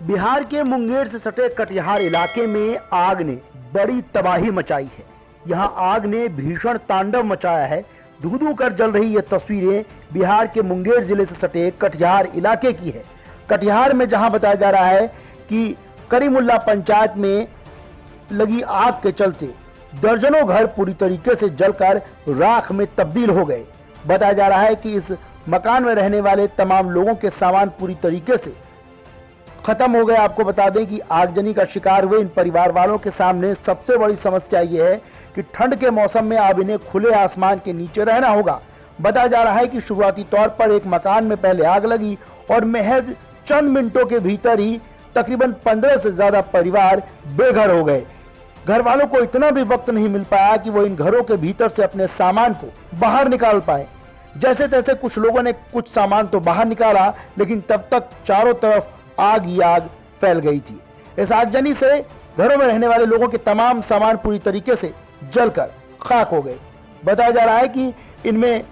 बिहार के मुंगेर से सटे कटिहार इलाके में आग ने बड़ी तबाही मचाई है। यहां आग ने भीषण तांडव मचाया है। धू धू कर जल रही ये तस्वीरें बिहार के मुंगेर जिले से सटे कटिहार इलाके की है। कटिहार में जहां बताया जा रहा है कि करीमुल्ला पंचायत में लगी आग के चलते दर्जनों घर पूरी तरीके से जलकर राख में तब्दील हो गए। बताया जा रहा है कि इस मकान में रहने वाले तमाम लोगों के सामान पूरी तरीके से खत्म हो गए। आपको बता दें कि आगजनी का शिकार हुए इन परिवार वालों के सामने सबसे बड़ी समस्या ये है कि ठंड के मौसम में अब इन्हें खुले आसमान के नीचे रहना होगा। बताया जा रहा है कि शुरुआती तौर पर एक मकान में पहले आग लगी और महज चंद मिनटों के भीतर ही तकरीबन 15 से ज्यादा परिवार बेघर हो गए। घर वालों को इतना भी वक्त नहीं मिल पाया कि वो इन घरों के भीतर से अपने सामान को बाहर निकाल पाए। जैसे तैसे कुछ लोगों ने कुछ सामान तो बाहर निकाला, लेकिन तब तक चारों तरफ आग ही आग फैल गई थी। इस आगजनी से घरों में रहने वाले लोगों के तमाम सामान पूरी तरीके से जलकर खाक हो गए। बताया जा रहा है कि इनमें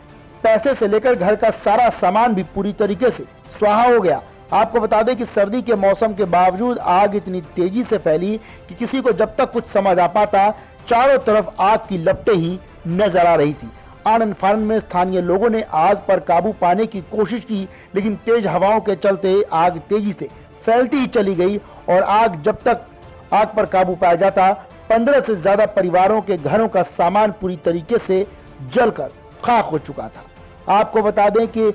पैसे से लेकर घर का सारा सामान भी पूरी तरीके से स्वाहा हो गया। आपको बता दें कि सर्दी के मौसम के बावजूद आग इतनी तेजी से फैली कि किसी को जब तक कुछ समझ आ पाता, चारों तरफ आग की लपटें ही नजर आ रही थी। आनन फानन में स्थानीय लोगों ने आग पर काबू पाने की कोशिश की, लेकिन तेज हवाओं के चलते आग तेजी से फैलती ही चली गई और जब तक आग पर काबू पाया जाता 15 से ज्यादा परिवारों के घरों का सामान पूरी तरीके से जलकर खाक हो चुका था। आपको बता दें कि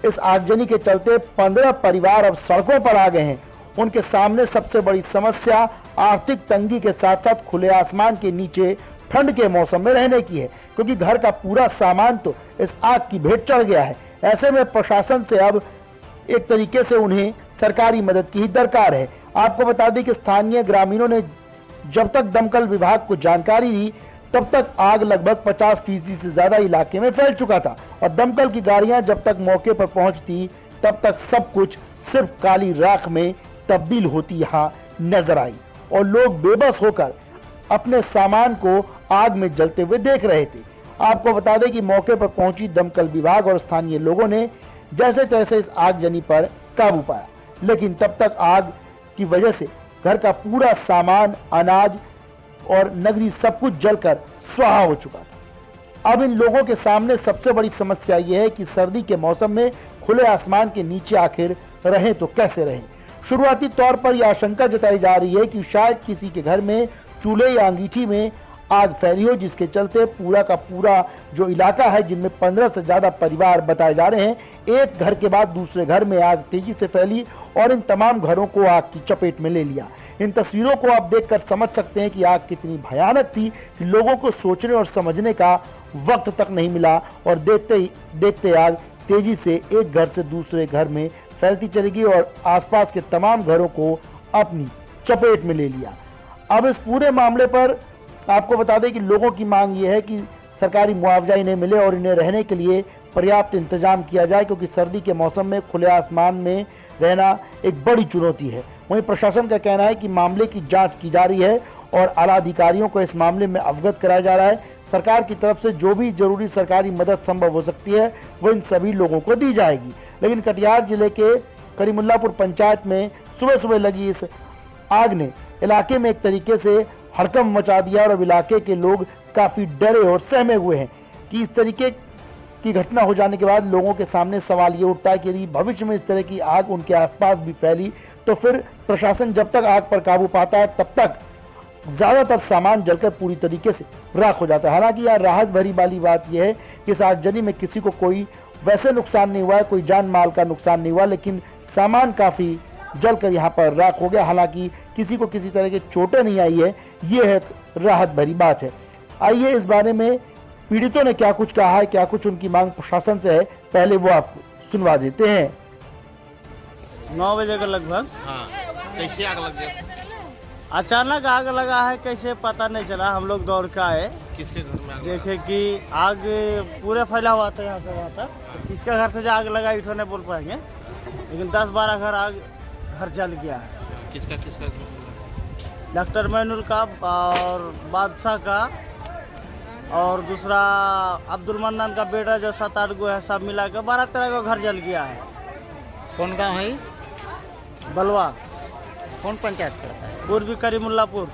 इस आगजनी के चलते 15 परिवार अब सड़कों पर आ गए हैं। उनके सामने सबसे बड़ी समस्या आर्थिक तंगी के साथ साथ खुले आसमान के नीचे ठंड के मौसम में रहने की है, क्योंकि घर का पूरा सामान तो इस आग की भेंट चढ़ गया है। ऐसे में प्रशासन से अब एक तरीके से उन्हें सरकारी मदद की ही दरकार है। आपको बता दें कि स्थानीय ग्रामीणों ने जब तक दमकल विभाग को जानकारी दी, तब तक आग लगभग 50% से ज्यादा इलाके में फैल चुका था और दमकल की गाड़ियां जब तक मौके पर पहुंचती, तब तक सब कुछ सिर्फ काली राख में तब्दील होती यहाँ नजर आई और लोग बेबस होकर अपने सामान को आग में जलते हुए देख रहे थे। आपको बता दें कि मौके पर पहुंची दमकल विभाग और स्थानीय लोगों ने जैसे तैसे इस आगजनी पर काबू पाया, लेकिन तब तक आग की वजह से घर का पूरा सामान, अनाज और नगदी सब कुछ जलकर स्वाहा हो चुका था। अब इन लोगों के सामने सबसे बड़ी समस्या यह है कि सर्दी के मौसम में खुले आसमान के नीचे आखिर रहें तो कैसे रहें। शुरुआती तौर पर यह आशंका जताई जा रही है कि शायद किसी के घर में चूल्हे या अंगीठी में आग फैली हो, जिसके चलते पूरा का पूरा जो इलाका है, जिनमें 15 से ज्यादा परिवार बताए जा रहे हैं, एक घर के बाद दूसरे घर में आग तेजी से फैली और इन तमाम घरों को आग की चपेट में ले लिया। इन तस्वीरों को आप देखकर समझ सकते हैं कि आग कितनी भयानक थी कि लोगों को सोचने और समझने का वक्त तक नहीं मिला और देखते आग तेजी से एक घर से दूसरे घर में फैलती चली गई और आसपास के तमाम घरों को अपनी चपेट में ले लिया। अब इस पूरे मामले पर आपको बता दें कि लोगों की मांग ये है कि सरकारी मुआवजा इन्हें मिले और इन्हें रहने के लिए पर्याप्त इंतजाम किया जाए, क्योंकि सर्दी के मौसम में खुले आसमान में रहना एक बड़ी चुनौती है। वहीं प्रशासन का कहना है कि मामले की जांच की जा रही है और आला अधिकारियों को इस मामले में अवगत कराया जा रहा है। सरकार की तरफ से जो भी जरूरी सरकारी मदद संभव हो सकती है वो इन सभी लोगों को दी जाएगी। लेकिन कटिहार जिले के करीमुल्लापुर पंचायत में सुबह सुबह लगी इस आग ने इलाके में एक तरीके से हड़कंप मचा दिया और अब इलाके के लोग काफी डरे और सहमे हुए हैं कि इस तरीके की घटना हो जाने के बाद लोगों के सामने सवाल ये उठता है कि यदि भविष्य में इस तरह की आग उनके आसपास भी फैली तो फिर प्रशासन जब तक आग पर काबू पाता है तब तक ज्यादातर सामान जलकर पूरी तरीके से राख हो जाता है। हालांकि यार राहत भरी वाली बात यह है कि इस आगजनी में किसी को कोई वैसे नुकसान नहीं हुआ है, कोई जान माल का नुकसान नहीं हुआ, लेकिन सामान काफी जलकर यहाँ पर राख हो गया। हालांकि किसी को किसी तरह की चोटें नहीं आई है, ये है राहत भरी बात है। आइए इस बारे में पीड़ितों ने क्या कुछ कहा है, क्या कुछ उनकी मांग प्रशासन से है, पहले वो आपको सुनवा देते हैं। 9 बजे के लगभग। हाँ, कैसे आग लग गया? अचानक आग लगा है, कैसे पता नहीं चला। हम लोग दौड़ के आए, किसके घर में आग देखे कि आग पूरे फैला हुआ था यहाँ से वहाँ तक। तो किसका घर से जो आग लगा इठो नहीं बोल पाएंगे, लेकिन 10-12 घर जल गया है। किसका डॉक्टर मैनुल का और बादशाह का और दूसरा अब्दुल मन्नान का बेटा जो 7-8 गो है, सब मिला के 12-13 गो घर जल गया है। कौन गाँव है? बलवा। कौन पंचायत पड़ता है? पूर्वी करीमुल्लापुर।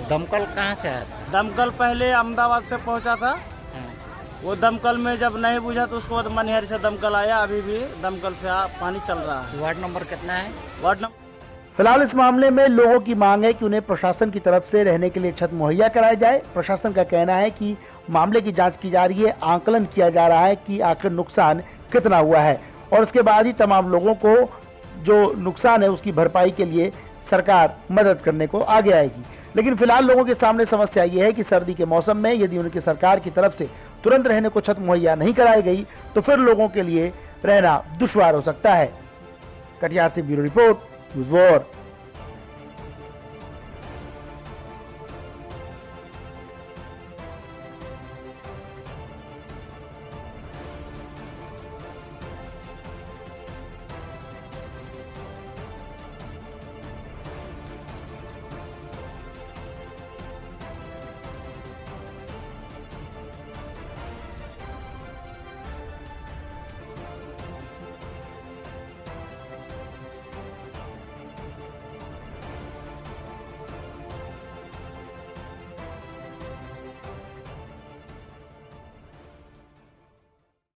दमकल कहाँ से आया था? दमकल पहले अहमदाबाद से पहुंचा था। हाँ। वो दमकल में जब नहीं बुझा तो उसके बाद मनिहारी से दमकल आया। अभी भी दमकल से पानी चल रहा है। वार्ड नंबर कितना है? वार्ड नंबर फिलहाल इस मामले में लोगों की मांग है कि उन्हें प्रशासन की तरफ से रहने के लिए छत मुहैया कराई जाए। प्रशासन का कहना है कि मामले की जांच की जा रही है, आंकलन किया जा रहा है कि आखिर नुकसान कितना हुआ है और उसके बाद ही तमाम लोगों को जो नुकसान है उसकी भरपाई के लिए सरकार मदद करने को आगे आएगी। लेकिन फिलहाल लोगों के सामने समस्या ये है कि सर्दी के मौसम में यदि उनकी सरकार की तरफ से तुरंत रहने को छत मुहैया नहीं कराई गई तो फिर लोगों के लिए रहना दुश्वार हो सकता है। कटिहार से ब्यूरो रिपोर्ट, न्यूज़ वॉर।